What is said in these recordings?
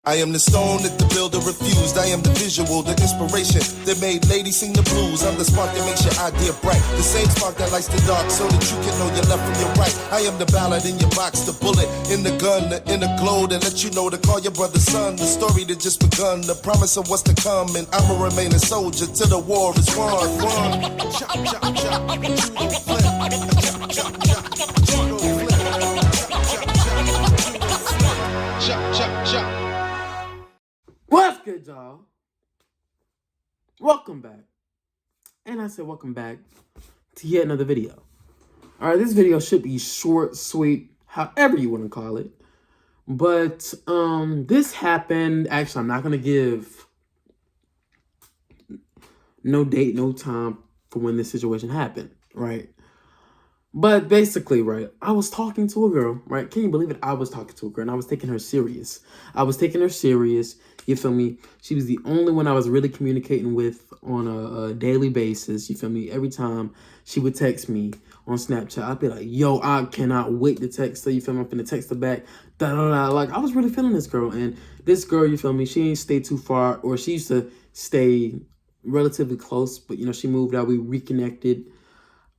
I am the stone that the builder refused. I am the visual, the inspiration that made ladies sing the blues. I'm the spark that makes your idea bright. The same spark that lights the dark so that you can know your left from your right. I am the ballad in your box, the bullet in the gun, the inner glow that let you know to call your brother son. The story that just begun, the promise of what's to come. And I'ma remain a soldier till the war is won. Chop, chop, chop, but you don't flip. Chop, chop, chop, but you don't flip. Chop, chop, chop. What's good, y'all? Welcome back. And I said welcome back to yet another video. Alright, this video should be short, sweet, however you want to call it. But this happened. Actually, I'm not going to give no date, no time for when this situation happened, right? But basically, right, I was talking to a girl, right? Can you believe it? I was talking to a girl and I was taking her serious. You feel me? She was the only one I was really communicating with on a daily basis. You feel me? Every time she would text me on Snapchat, I'd be like, yo, I cannot wait to text her. You feel me? I'm finna text her back. Da, da, da. Like, I was really feeling this girl. And this girl, you feel me? She ain't stay too far, or she used to stay relatively close. But, you know, she moved out. We reconnected.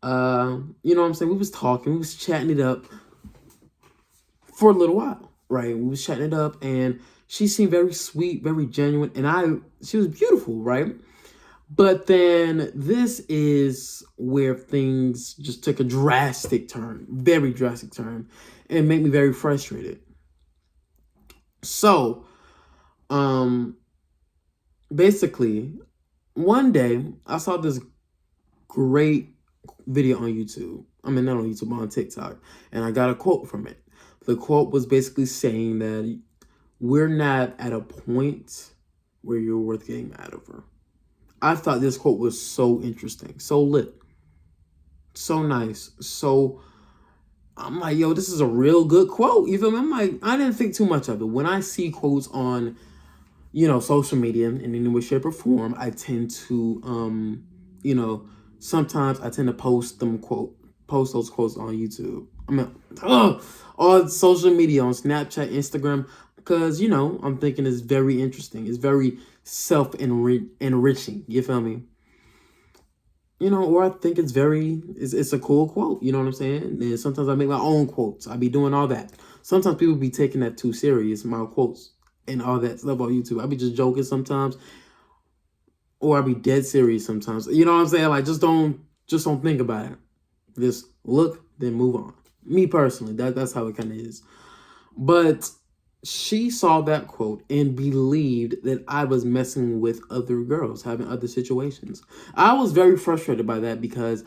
You know what I'm saying? We was talking. We was chatting it up for a little while, right? We was chatting it up, and she seemed very sweet, very genuine, and she was beautiful, right? But then this is where things just took a drastic turn, very drastic turn, and made me very frustrated. So, basically, one day I saw this great video on YouTube. I mean, not on YouTube, but on TikTok, and I got a quote from it. The quote was basically saying that we're not at a point where you're worth getting mad over. I thought this quote was so interesting, so lit, so nice. So I'm like, yo, this is a real good quote. You feel me? I'm like, I didn't think too much of it. When I see quotes on, you know, social media in any way, shape, or form, I tend to, you know, sometimes I tend to post those quotes on YouTube. I mean, on social media, on Snapchat, Instagram, because, you know, I'm thinking it's very interesting. It's very self-enriching. You feel me? You know, or I think it's a cool quote. You know what I'm saying? And sometimes I make my own quotes. I be doing all that. Sometimes people be taking that too serious, my quotes and all that stuff on YouTube. I be just joking sometimes. Or I be dead serious sometimes. You know what I'm saying? Like, just don't think about it. Just look, then move on. Me personally, that's how it kind of is. But she saw that quote and believed that I was messing with other girls, having other situations. I was very frustrated by that because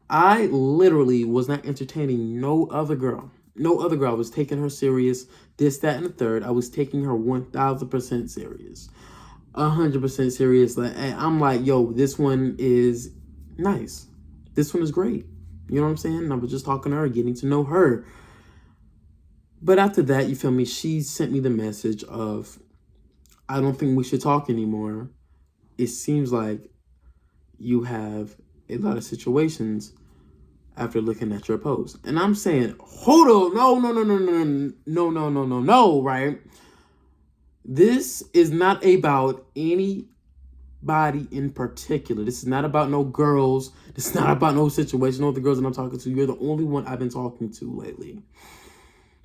I literally was not entertaining no other girl. No other girl. I was taking her serious, this, that, and the third. I was taking her 1,000% serious. 100% serious. And I'm like, yo, this one is nice. This one is great. You know what I'm saying? I was just talking to her, getting to know her. But after that, you feel me? She sent me the message of, I don't think we should talk anymore. It seems like you have a lot of situations after looking at your post. And I'm saying, hold on. No, right? This is not about anybody in particular. This is not about no girls. This is not about no situation. No other girls that I'm talking to. You're the only one I've been talking to lately.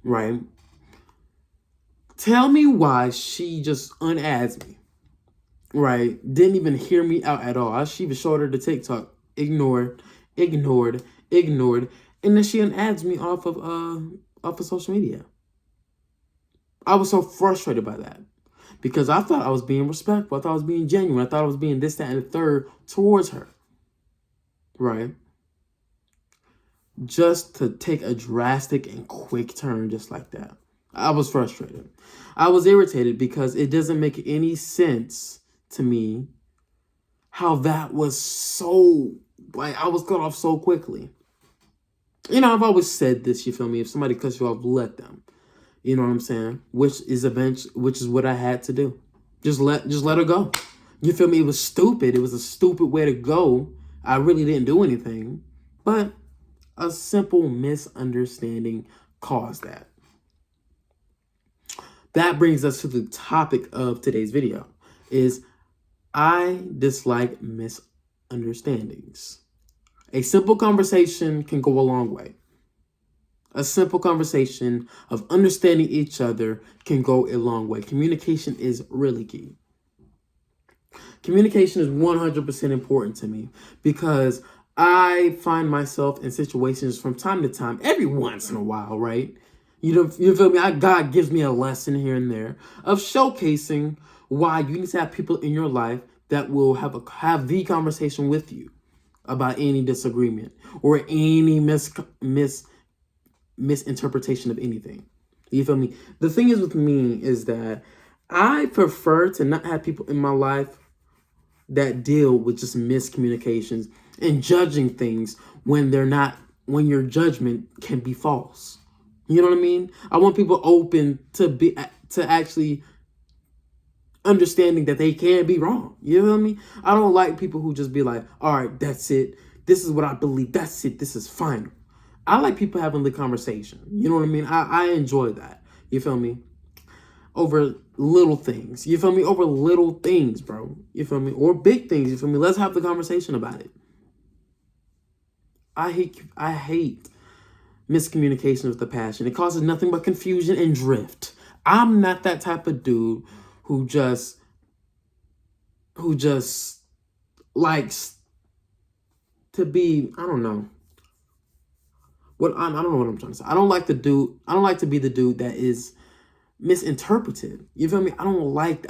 Right? Tell me why she just unadds me. Right? Didn't even hear me out at all. She even showed her the TikTok. Ignored. And then she unadds me off of social media. I was so frustrated by that. Because I thought I was being respectful. I thought I was being genuine. I thought I was being this, that, and the third towards her. Right? Just to take a drastic and quick turn just like that. I was frustrated. I was irritated because it doesn't make any sense to me how that was so, like, I was cut off so quickly. You know, I've always said this, you feel me? If somebody cuts you off, let them. You know what I'm saying? Which is what I had to do. Just let her go. You feel me? It was stupid. It was a stupid way to go. I really didn't do anything. But a simple misunderstanding caused that. that brings us to the topic of today's video, is I dislike misunderstandings. A simple conversation can go a long way. A simple conversation of understanding each other can go a long way. Communication is really key. Communication is 100% important to me because I find myself in situations from time to time, every once in a while, right? You feel me? God gives me a lesson here and there of showcasing why you need to have people in your life that will have the conversation with you about any disagreement or any misinterpretation of anything. You feel me? The thing is with me is that I prefer to not have people in my life that deal with just miscommunications and judging things when your judgment can be false. You know what I mean? I want people open to actually understanding that they can be wrong. You know what I mean? I don't like people who just be like, all right, that's it. This is what I believe. That's it. This is final. I like people having the conversation. You know what I mean? I enjoy that. You feel me? Over little things. You feel me? Over little things, bro. You feel me? Or big things. You feel me? Let's have the conversation about it. I hate miscommunication with a passion. It causes nothing but confusion and drift. I'm not that type of dude who just likes to be, I don't know. I don't know what I'm trying to say. I don't like to be the dude that is misinterpreted. You feel me? I don't like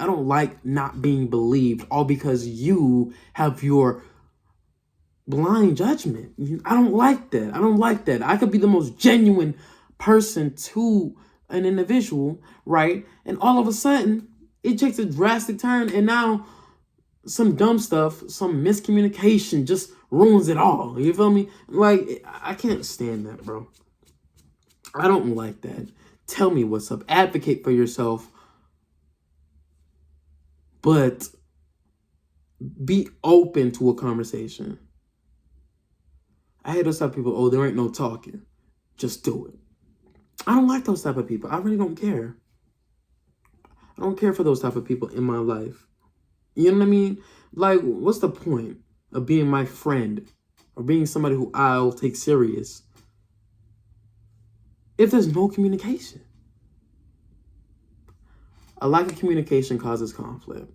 not being believed all because you have your blind judgment. I don't like that. I could be the most genuine person to an individual, right? And all of a sudden, it takes a drastic turn, and now some dumb stuff, some miscommunication just ruins it all. You feel me? Like, I can't stand that, bro. I don't like that. Tell me what's up. Advocate for yourself. But be open to a conversation. I hate those type of people. Oh, there ain't no talking. Just do it. I don't like those type of people. I really don't care. I don't care for those type of people in my life. You know what I mean? Like, what's the point of being my friend or being somebody who I'll take serious if there's no communication? A lack of communication causes conflict.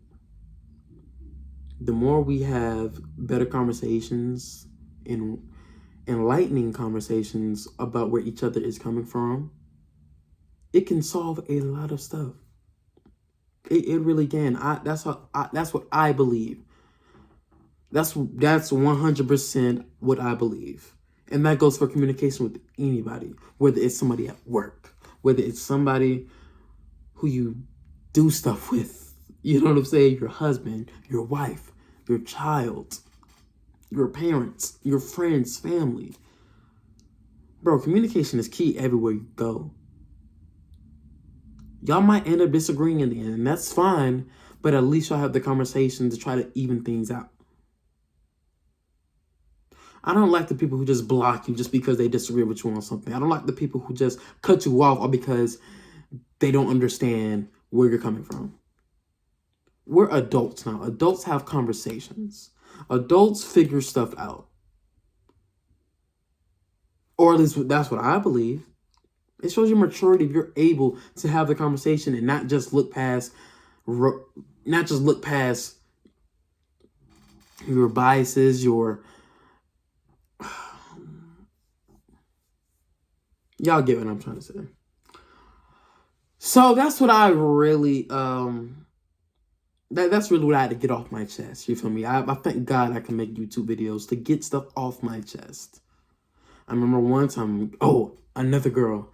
The more we have better conversations and enlightening conversations about where each other is coming from, it can solve a lot of stuff. It really can. That's what I believe. That's 100% what I believe. And that goes for communication with anybody, whether it's somebody at work, whether it's somebody who you do stuff with. You know what I'm saying? Your husband, your wife, your child, your parents, your friends, family. Bro, communication is key everywhere you go. Y'all might end up disagreeing in the end, and that's fine, but at least y'all have the conversation to try to even things out. I don't like the people who just block you just because they disagree with you on something. I don't like the people who just cut you off all because they don't understand where you're coming from. We're adults now. Adults have conversations. Adults figure stuff out. Or at least that's what I believe. It shows your maturity if you're able to have the conversation and not just look past your biases, y'all get what I'm trying to say. So that's what I really that's really what I had to get off my chest. You feel me? I thank God I can make YouTube videos to get stuff off my chest. I remember one time, another girl.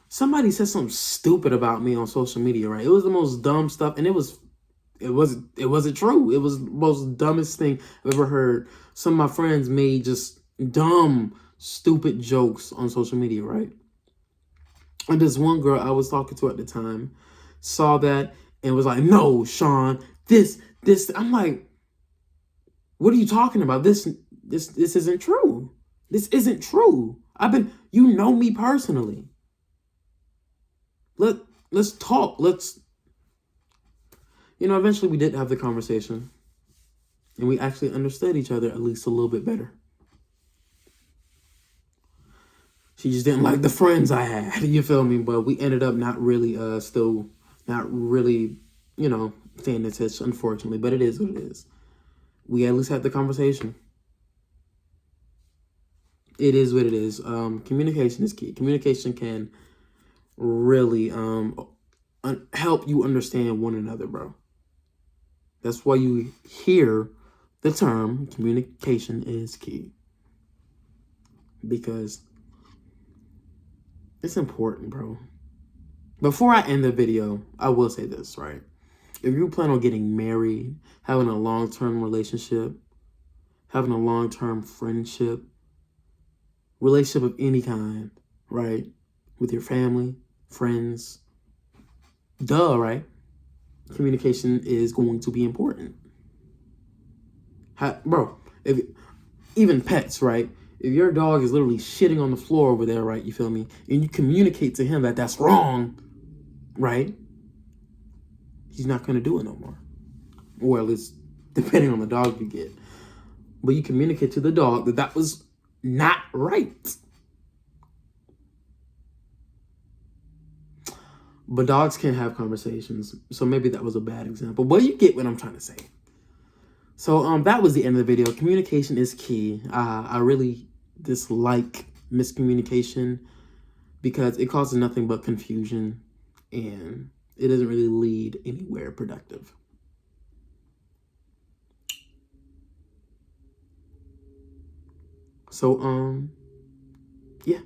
Somebody said something stupid about me on social media, right? It was the most dumb stuff, and it wasn't true. It was the most dumbest thing I've ever heard. Some of my friends made just dumb, stupid jokes on social media, right? And this one girl I was talking to at the time saw that and was like, "No, Sean, this." I'm like, "What are you talking about? This isn't true. This isn't true. You know me personally. Let's talk. Let's You know, eventually we did have the conversation. And we actually understood each other at least a little bit better. She just didn't like the friends I had, you feel me? But we ended up not really, not really, staying in touch, unfortunately. But it is what it is. We at least had the conversation. It is what it is. Communication is key. Communication can really help you understand one another, bro. That's why you hear the term communication is key. Because it's important, bro. Before I end the video, I will say this, right? If you plan on getting married, having a long-term relationship, having a long-term friendship, relationship of any kind, right? With your family, friends, right? Communication is going to be important. Bro, even pets, right? If your dog is literally shitting on the floor over there, right? You feel me? And you communicate to him that that's wrong, right? He's not going to do it no more. Or at least depending on the dog you get. But you communicate to the dog that that was not right. But dogs can't have conversations. So maybe that was a bad example. But you get what I'm trying to say. So that was the end of the video. Communication is key. I really dislike miscommunication because it causes nothing but confusion and it doesn't really lead anywhere productive. So yeah.